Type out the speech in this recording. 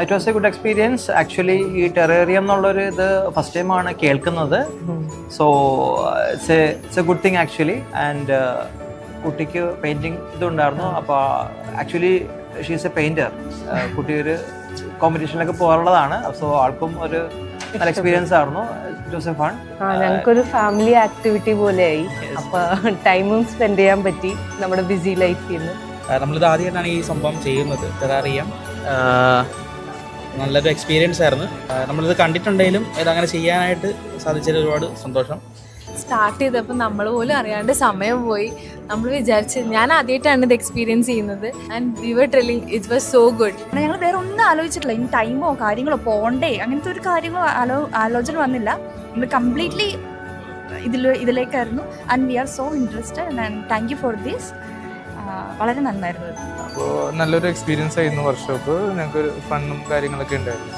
It was A good experience. Actually ഈ terrarium എന്നുള്ളൊരു ഇത് ഫസ്റ്റ് ടൈമാണ് കേൾക്കുന്നത്. So it's A good thing actually. And കുട്ടിക്ക് പെയിൻറ്റിങ് ഇതുണ്ടായിരുന്നു. അപ്പോൾ ആക്ച്വലി ഷീസ് എ പെയിൻറ്റർ. കുട്ടി ഒരു കോമ്പറ്റീഷനിലൊക്കെ പോകാറുള്ളതാണ്. സോ ആൾക്കും ഒരു നല്ല എക്സ്പീരിയൻസ് ആയിരുന്നു. It was A fun. ഞങ്ങൾക്കൊരു ഫാമിലി ആക്ടിവിറ്റി പോലെയായി. അപ്പോൾ ടൈമും സ്പെൻഡ് ചെയ്യാൻ പറ്റി നമ്മുടെ ബിസി ലൈഫിൽ നിന്ന്. നമ്മളിത് ആദ്യമായിട്ടാണ് ഈ സംഭവം ചെയ്യുന്നത്, ടെറാറിയം. നല്ലൊരു എക്സ്പീരിയൻസ് ആയിരുന്നു. നമ്മളിത് കണ്ടിട്ടുണ്ടെങ്കിലും ഇതങ്ങനെ ചെയ്യാനായിട്ട് സാധിച്ചതിൽ ഒരുപാട് സന്തോഷം. സ്റ്റാർട്ട് ചെയ്തപ്പോൾ നമ്മൾ പോലും അറിയാണ്ട് സമയം പോയി. നമ്മൾ വിചാരിച്ച് ഞാൻ ആദ്യമായിട്ടാണ് ഇത് എക്സ്പീരിയൻസ് ചെയ്യുന്നത്. And we were telling it was so good. ഞങ്ങൾ വേറെ ഒന്നും ആലോചിച്ചിട്ടില്ല. ഇനി ടൈമോ കാര്യങ്ങളോ പോണ്ടേ അങ്ങനത്തെ ഒരു കാര്യങ്ങളോ ആലോചന വന്നില്ല. നമ്മൾ കംപ്ലീറ്റ്ലി ഇതിലേക്കായിരുന്നു. And we are so interested and thank you for this. വളരെ നന്നായിരുന്നു. അപ്പോൾ നല്ലൊരു എക്സ്പീരിയൻസ് ആയിരുന്നു വർക്ക്ഷോപ്പ്. ഞങ്ങൾക്ക് ഫണ്ണും കാര്യങ്ങളൊക്കെ ഉണ്ടായിരുന്നു.